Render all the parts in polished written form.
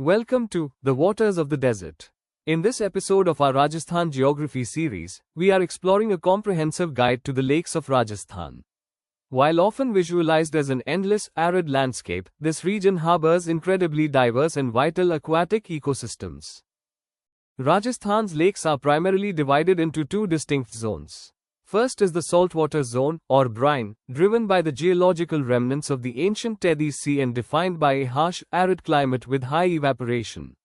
Welcome to The Waters of the Desert. In this episode of our Rajasthan Geography series, we are exploring a comprehensive guide to the lakes of Rajasthan. While often visualized as an endless, arid landscape, this region harbors incredibly diverse and vital aquatic ecosystems. Rajasthan's lakes are primarily divided into two distinct zones. First is the Saltwater Zone, or brine, driven by the geological remnants of the ancient Tethys Sea and defined by a harsh, arid climate with high evaporation.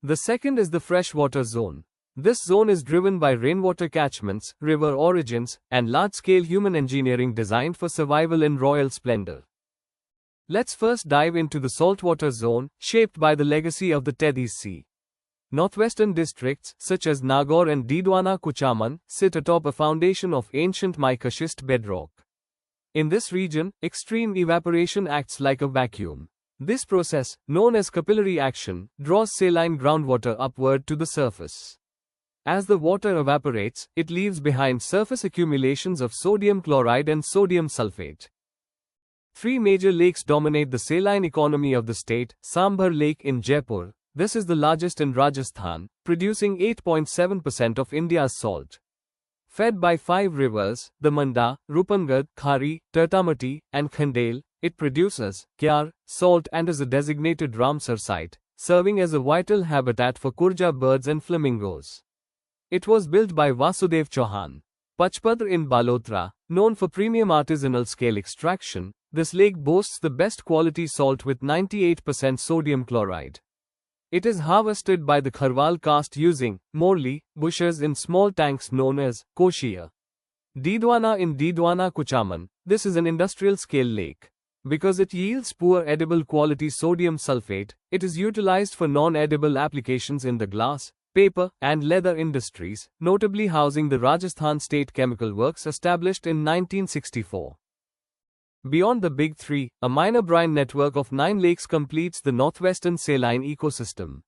The second is the Freshwater Zone. This zone is driven by rainwater catchments, river origins, and large-scale human engineering designed for survival in royal splendor. Let's first dive into the Saltwater Zone, shaped by the legacy of the Tethys Sea. Northwestern districts, such as Nagaur and Didwana Kuchaman, sit atop a foundation of ancient mica schist bedrock. In this region, extreme evaporation acts like a vacuum. This process, known as capillary action, draws saline groundwater upward to the surface. As the water evaporates, it leaves behind surface accumulations of sodium chloride and sodium sulfate. Three major lakes dominate the saline economy of the state: Sambhar Lake in Jaipur. This is the largest in Rajasthan, producing 8.7% of India's salt. Fed by five rivers, the Manda, Rupangad, Khari, Tatamati, and Khandel, it produces kyar, salt and is a designated Ramsar site, serving as a vital habitat for kurja birds and flamingos. It was built by Vasudev Chauhan. Pachpadra in Balotra, known for premium artisanal scale extraction, this lake boasts the best quality salt with 98% sodium chloride. It is harvested by the Kharwal caste using morli bushes in small tanks known as koshia. Didwana in Didwana Kuchaman, this is an industrial-scale lake. Because it yields poor edible quality sodium sulfate, it is utilized for non-edible applications in the glass, paper, and leather industries, notably housing the Rajasthan State Chemical Works established in 1964. Beyond the Big Three, a minor brine network of 9 lakes completes the northwestern saline ecosystem.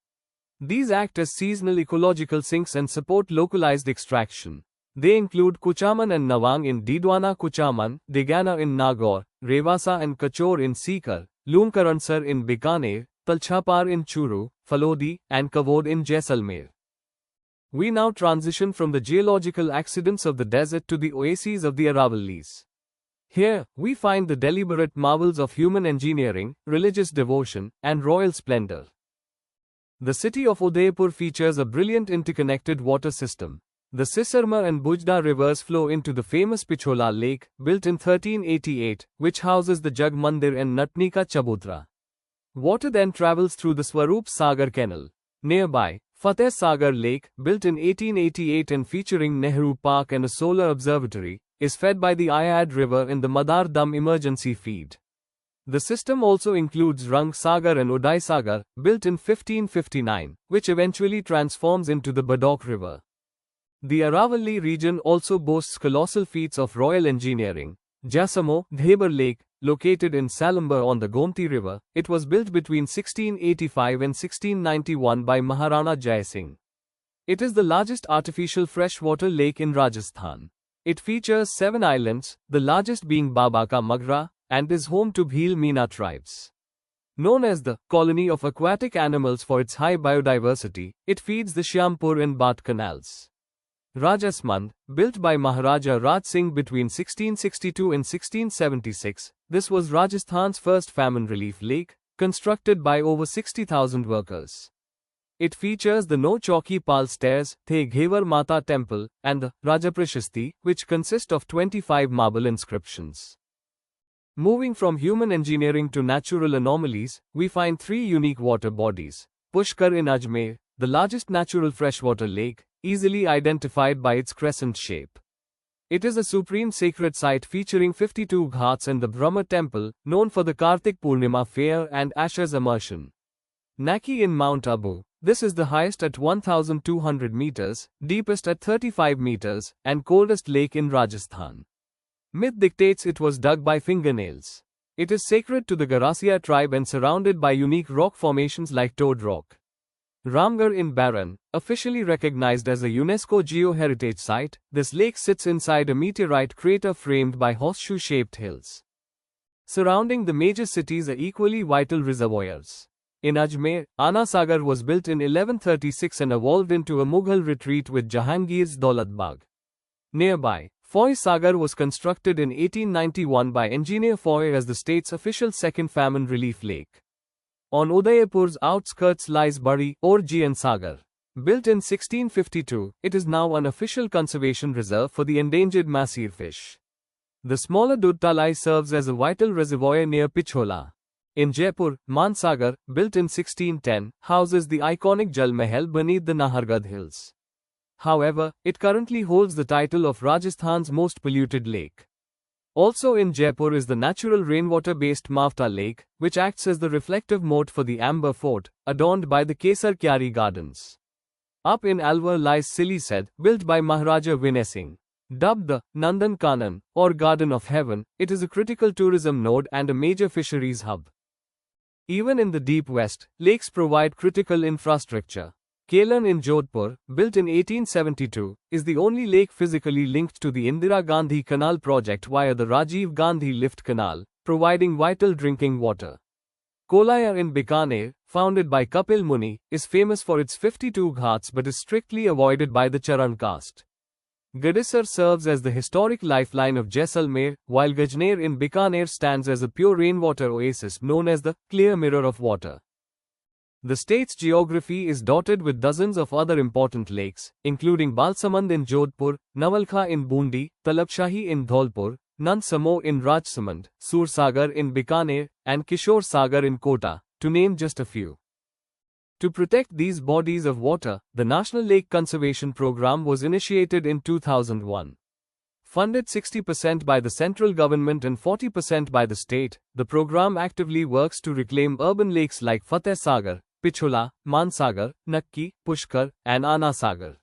These act as seasonal ecological sinks and support localized extraction. They include Kuchaman and Nawang in Didwana Kuchaman, Digana in Nagaur, Revasa and Kachor in Sikar, Lumkaransar in Bikaner, Talchapar in Churu, Falodi, and Kavod in Jaisalmer. We now transition from the geological accidents of the desert to the oases of the Aravallis. Here, we find the deliberate marvels of human engineering, religious devotion, and royal splendor. The city of Udaipur features a brilliant interconnected water system. The Sisarma and Bujda rivers flow into the famous Pichola Lake, built in 1388, which houses the Jag Mandir and Natnika Chabutra. Water then travels through the Swarup Sagar Canal. Nearby, Fateh Sagar Lake, built in 1888 and featuring Nehru Park and a solar observatory, is fed by the Ayad River in the Madar Dam emergency feed. The system also includes Rang Sagar and Uday Sagar, built in 1559, which eventually transforms into the Badok River. The Aravalli region also boasts colossal feats of royal engineering. Jasamo, Dhebar Lake, located in Salambur on the Gomti River, it was built between 1685 and 1691 by Maharana Jai Singh. It is the largest artificial freshwater lake in Rajasthan. It features 7 islands, the largest being Babaka Magra, and is home to Bhil Meena tribes. Known as the colony of aquatic animals for its high biodiversity, it feeds the Syampur and Bat canals. Rajasmand, built by Maharaja Raj Singh between 1662 and 1676, this was Rajasthan's first famine relief lake, constructed by over 60,000 workers. It features the No Chauki Pal stairs, The Ghevar Mata temple, and the Rajaprashasti, which consist of 25 marble inscriptions. Moving from human engineering to natural anomalies, we find 3 unique water bodies. Pushkar in Ajmer, the largest natural freshwater lake, easily identified by its crescent shape. It is a supreme sacred site featuring 52 ghats and the Brahma temple, known for the Kartik Purnima fair and Asher's immersion. Naki in Mount Abu. This is the highest at 1,200 meters, deepest at 35 meters, and coldest lake in Rajasthan. Myth dictates it was dug by fingernails. It is sacred to the Garasia tribe and surrounded by unique rock formations like Toad Rock. Ramgarh in Baran, officially recognized as a UNESCO Geoheritage Site, this lake sits inside a meteorite crater framed by horseshoe-shaped hills. Surrounding the major cities are equally vital reservoirs. In Ajmer, Ana Sagar was built in 1136 and evolved into a Mughal retreat with Jahangir's Daulat Bagh. Nearby, Foy Sagar was constructed in 1891 by engineer Foy as the state's official second famine relief lake. On Udaipur's outskirts lies Bari or Jian Sagar. Built in 1652, it is now an official conservation reserve for the endangered Masir fish. The smaller Dudtalai serves as a vital reservoir near Pichola. In Jaipur, Mansagar, built in 1610, houses the iconic Jal Mahal beneath the Nahargad hills. However, it currently holds the title of Rajasthan's most polluted lake. Also in Jaipur is the natural rainwater-based Mavta Lake, which acts as the reflective moat for the Amber Fort, adorned by the Kesar Kyari Gardens. Up in Alwar lies Silisad, built by Maharaja Vinay Singh. Dubbed the Nandan Kanan, or Garden of Heaven, it is a critical tourism node and a major fisheries hub. Even in the deep west, lakes provide critical infrastructure. Kelan in Jodhpur, built in 1872, is the only lake physically linked to the Indira Gandhi Canal project via the Rajiv Gandhi Lift Canal, providing vital drinking water. Kolaya in Bikaner, founded by Kapil Muni, is famous for its 52 ghats but is strictly avoided by the Charan caste. Gadisar serves as the historic lifeline of Jaisalmer, while Gajner in Bikaner stands as a pure rainwater oasis known as the clear mirror of water. The state's geography is dotted with dozens of other important lakes, including Balsamand in Jodhpur, Nawalkha in Bundi, Talabshahi in Dholpur, Nand Samo in Rajsamand, Sursagar in Bikaner, and Kishore Sagar in Kota, to name just a few. To protect these bodies of water, the National Lake Conservation Program was initiated in 2001. Funded 60% by the central government and 40% by the state, the program actively works to reclaim urban lakes like Fateh Sagar, Pichola, Mansagar, Nakki, Pushkar, and Ana Sagar.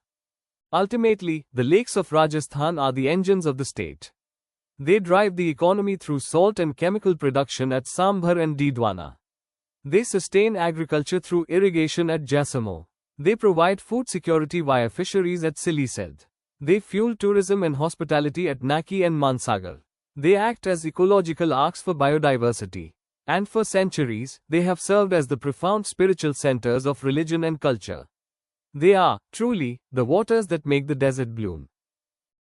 Ultimately, the lakes of Rajasthan are the engines of the state. They drive the economy through salt and chemical production at Sambhar and Didwana. They sustain agriculture through irrigation at Jaisamo. They provide food security via fisheries at Silisad. They fuel tourism and hospitality at Naki and Mansagar. They act as ecological arcs for biodiversity. And for centuries, they have served as the profound spiritual centers of religion and culture. They are, truly, the waters that make the desert bloom.